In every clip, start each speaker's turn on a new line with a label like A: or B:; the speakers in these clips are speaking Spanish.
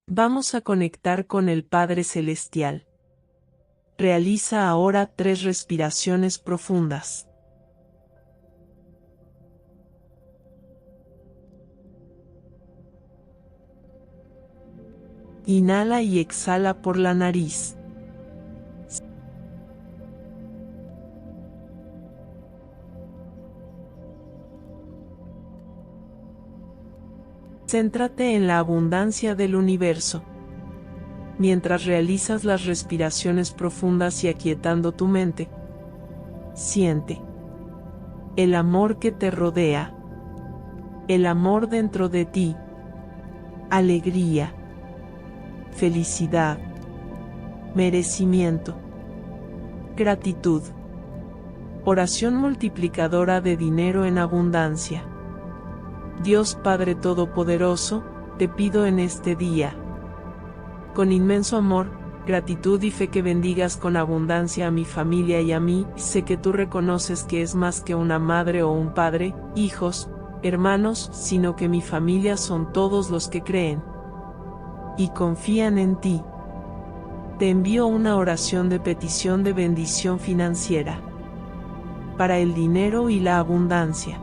A: Vamos a conectar con el Padre Celestial. Realiza ahora 3 respiraciones profundas. Inhala y exhala por la nariz. Céntrate en la abundancia del universo. Mientras realizas las respiraciones profundas y aquietando tu mente, siente el amor que te rodea, el amor dentro de ti, alegría, felicidad, merecimiento, gratitud. Oración multiplicadora de dinero en abundancia. Dios Padre Todopoderoso, te pido en este día, con inmenso amor, gratitud y fe, que bendigas con abundancia a mi familia y a mí. Sé que tú reconoces que es más que una madre o un padre, hijos, hermanos, sino que mi familia son todos los que creen y confían en ti. Te envío una oración de petición de bendición financiera para el dinero y la abundancia.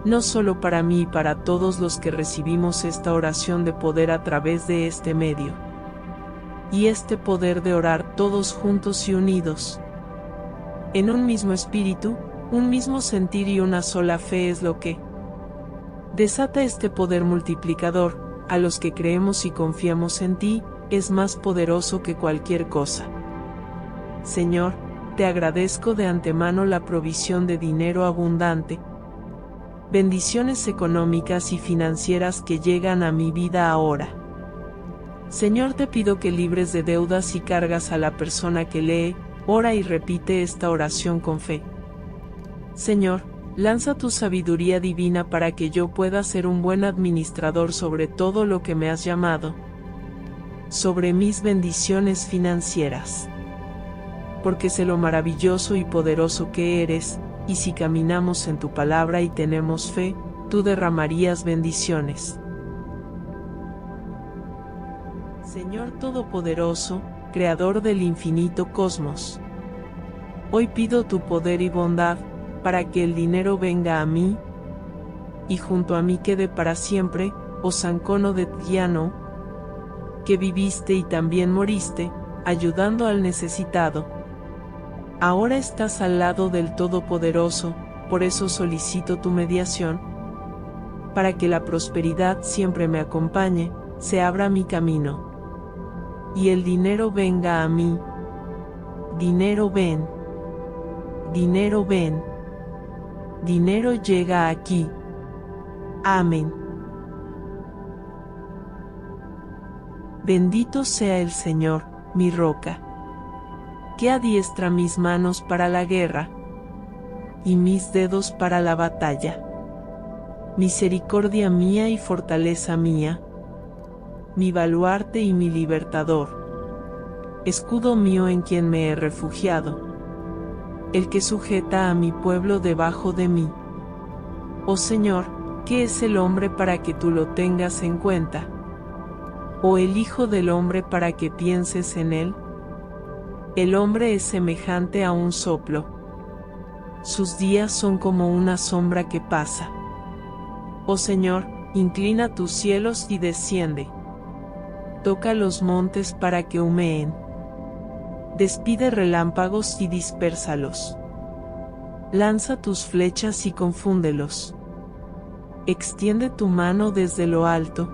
A: No solo para mí y para todos los que recibimos esta oración de poder a través de este medio. Y este poder de orar todos juntos y unidos, en un mismo espíritu, un mismo sentir y una sola fe, es lo que desata este poder multiplicador. A los que creemos y confiamos en ti, es más poderoso que cualquier cosa. Señor, te agradezco de antemano la provisión de dinero abundante, bendiciones económicas y financieras que llegan a mi vida ahora. Señor, te pido que libres de deudas y cargas a la persona que lee, ora y repite esta oración con fe. Señor, lanza tu sabiduría divina para que yo pueda ser un buen administrador sobre todo lo que me has llamado, sobre mis bendiciones financieras. Porque sé lo maravilloso y poderoso que eres, y si caminamos en tu palabra y tenemos fe, tú derramarías bendiciones. Señor Todopoderoso, Creador del infinito cosmos, hoy pido tu poder y bondad, para que el dinero venga a mí, y junto a mí quede para siempre, oh San Cono de Tiano, que viviste y también moriste, ayudando al necesitado. Ahora estás al lado del Todopoderoso, por eso solicito tu mediación, para que la prosperidad siempre me acompañe, se abra mi camino, y el dinero venga a mí. Dinero ven, dinero ven, dinero llega aquí. Amén. Bendito sea el Señor, mi roca, que adiestra mis manos para la guerra, y mis dedos para la batalla. Misericordia mía y fortaleza mía, mi baluarte y mi libertador, escudo mío en quien me he refugiado, el que sujeta a mi pueblo debajo de mí. Oh Señor, ¿qué es el hombre para que tú lo tengas en cuenta? ¿O el hijo del hombre para que pienses en él? El hombre es semejante a un soplo. Sus días son como una sombra que pasa. Oh Señor, inclina tus cielos y desciende. Toca los montes para que humeen. Despide relámpagos y dispérsalos. Lanza tus flechas y confúndelos. Extiende tu mano desde lo alto.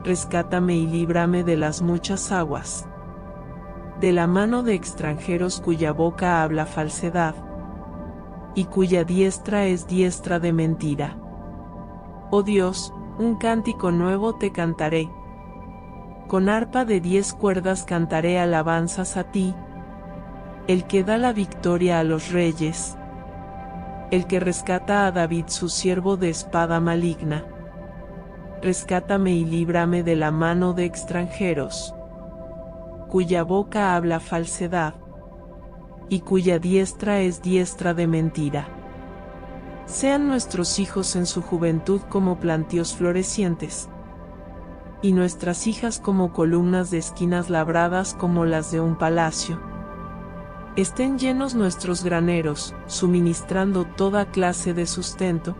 A: Rescátame y líbrame de las muchas aguas, de la mano de extranjeros cuya boca habla falsedad, y cuya diestra es diestra de mentira. Oh Dios, un cántico nuevo te cantaré. Con arpa de 10 cuerdas cantaré alabanzas a ti, el que da la victoria a los reyes, el que rescata a David su siervo de espada maligna. Rescátame y líbrame de la mano de extranjeros, cuya boca habla falsedad, y cuya diestra es diestra de mentira. Sean nuestros hijos en su juventud como plantíos florecientes, y nuestras hijas como columnas de esquinas labradas como las de un palacio. Estén llenos nuestros graneros, suministrando toda clase de sustento,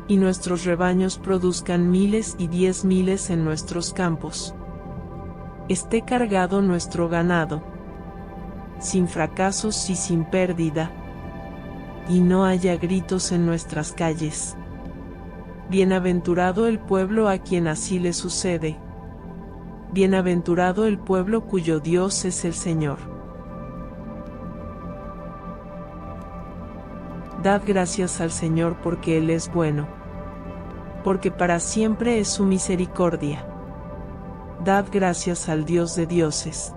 A: y nuestros rebaños produzcan miles y 10 miles en nuestros campos. Esté cargado nuestro ganado, sin fracasos y sin pérdida, y no haya gritos en nuestras calles. Bienaventurado el pueblo a quien así le sucede. Bienaventurado el pueblo cuyo Dios es el Señor. Dad gracias al Señor porque Él es bueno, porque para siempre es su misericordia. Dad gracias al Dios de dioses,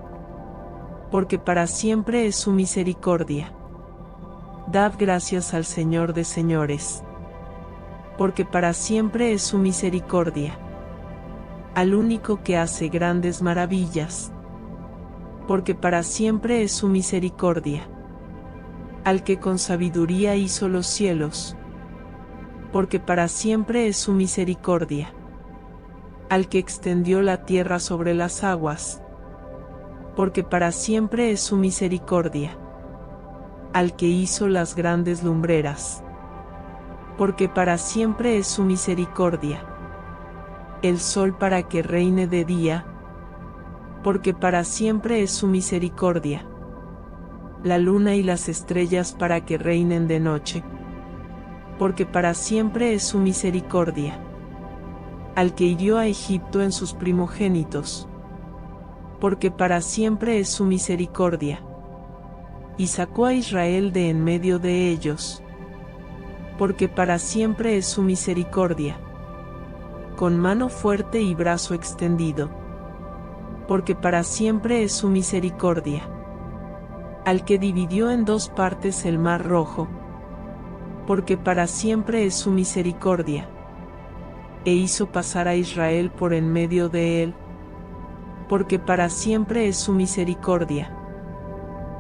A: porque para siempre es su misericordia. Dad gracias al Señor de señores, porque para siempre es su misericordia. Al único que hace grandes maravillas, porque para siempre es su misericordia. Al que con sabiduría hizo los cielos, porque para siempre es su misericordia. Al que extendió la tierra sobre las aguas, porque para siempre es su misericordia. Al que hizo las grandes lumbreras, porque para siempre es su misericordia. El sol para que reine de día, porque para siempre es su misericordia. La luna y las estrellas para que reinen de noche, porque para siempre es su misericordia. Al que hirió a Egipto en sus primogénitos, porque para siempre es su misericordia. Y sacó a Israel de en medio de ellos, porque para siempre es su misericordia. Con mano fuerte y brazo extendido, porque para siempre es su misericordia. Al que dividió en dos partes el mar rojo, porque para siempre es su misericordia. E hizo pasar a Israel por en medio de él, porque para siempre es su misericordia.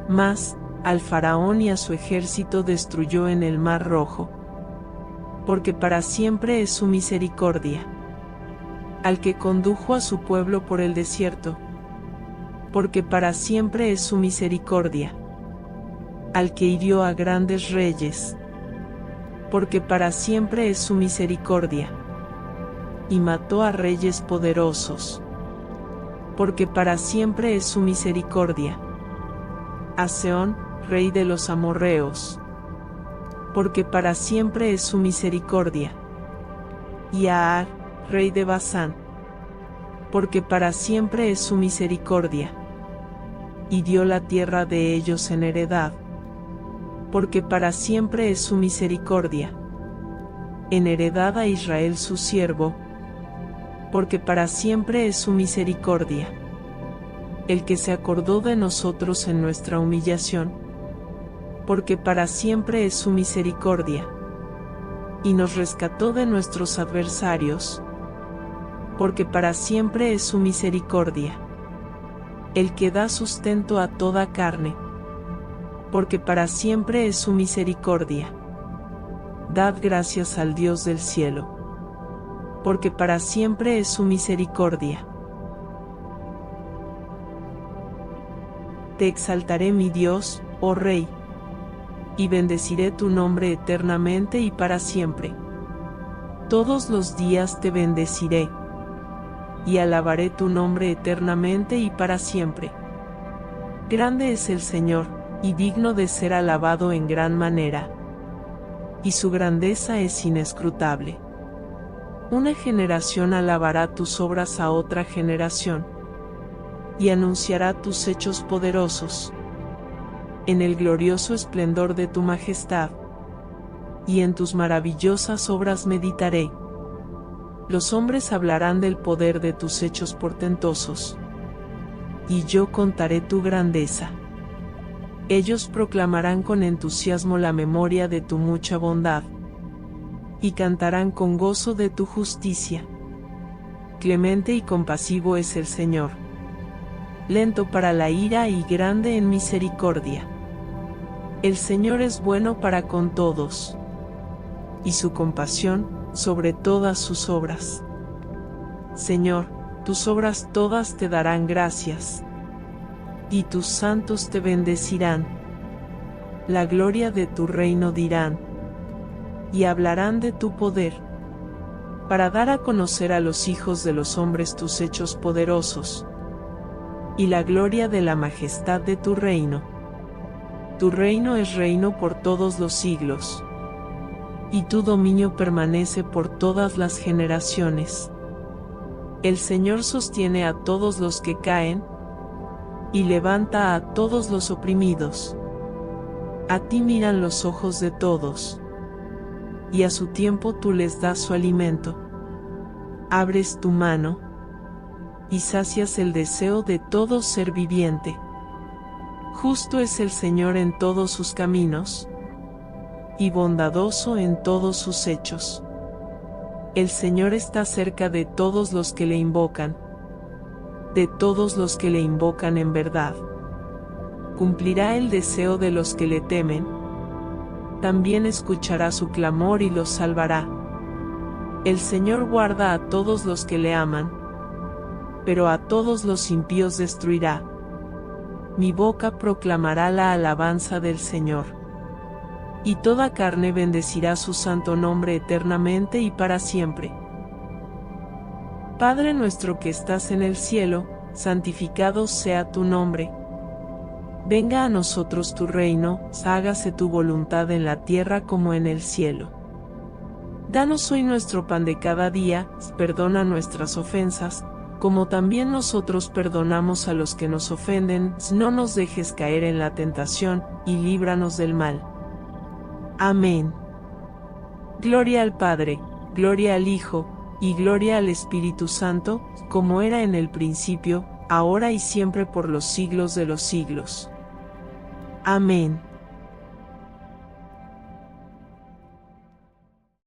A: Mas, al faraón y a su ejército destruyó en el mar rojo, porque para siempre es su misericordia. Al que condujo a su pueblo por el desierto, porque para siempre es su misericordia. Al que hirió a grandes reyes, porque para siempre es su misericordia. Y mató a reyes poderosos, porque para siempre es su misericordia. A Sehón, rey de los amorreos, porque para siempre es su misericordia. Y a Ar, rey de Basán, porque para siempre es su misericordia. Y dio la tierra de ellos en heredad, porque para siempre es su misericordia. En heredad a Israel su siervo, porque para siempre es su misericordia. El que se acordó de nosotros en nuestra humillación, porque para siempre es su misericordia. Y nos rescató de nuestros adversarios, porque para siempre es su misericordia. El que da sustento a toda carne, porque para siempre es su misericordia. Dad gracias al Dios del cielo, porque para siempre es su misericordia. Te exaltaré, mi Dios, oh Rey, y bendeciré tu nombre eternamente y para siempre. Todos los días te bendeciré, y alabaré tu nombre eternamente y para siempre. Grande es el Señor, y digno de ser alabado en gran manera, y su grandeza es inescrutable. Una generación alabará tus obras a otra generación, y anunciará tus hechos poderosos. En el glorioso esplendor de tu majestad, y en tus maravillosas obras meditaré. Los hombres hablarán del poder de tus hechos portentosos, y yo contaré tu grandeza. Ellos proclamarán con entusiasmo la memoria de tu mucha bondad, y cantarán con gozo de tu justicia. Clemente y compasivo es el Señor, lento para la ira y grande en misericordia. El Señor es bueno para con todos, y su compasión sobre todas sus obras. Señor, tus obras todas te darán gracias, y tus santos te bendecirán. La gloria de tu reino dirán, y hablarán de tu poder, para dar a conocer a los hijos de los hombres tus hechos poderosos, y la gloria de la majestad de tu reino. Tu reino es reino por todos los siglos, y tu dominio permanece por todas las generaciones. El Señor sostiene a todos los que caen, y levanta a todos los oprimidos. A ti miran los ojos de todos, y a su tiempo tú les das su alimento. Abres tu mano, y sacias el deseo de todo ser viviente. Justo es el Señor en todos sus caminos, y bondadoso en todos sus hechos. El Señor está cerca de todos los que le invocan, de todos los que le invocan en verdad. Cumplirá el deseo de los que le temen, también escuchará su clamor y los salvará. El Señor guarda a todos los que le aman, pero a todos los impíos destruirá. Mi boca proclamará la alabanza del Señor, y toda carne bendecirá su santo nombre eternamente y para siempre. Padre nuestro que estás en el cielo, santificado sea tu nombre. Venga a nosotros tu reino, hágase tu voluntad en la tierra como en el cielo. Danos hoy nuestro pan de cada día, perdona nuestras ofensas, como también nosotros perdonamos a los que nos ofenden, no nos dejes caer en la tentación, y líbranos del mal. Amén. Gloria al Padre, gloria al Hijo, y gloria al Espíritu Santo, como era en el principio, ahora y siempre por los siglos de los siglos. Amén.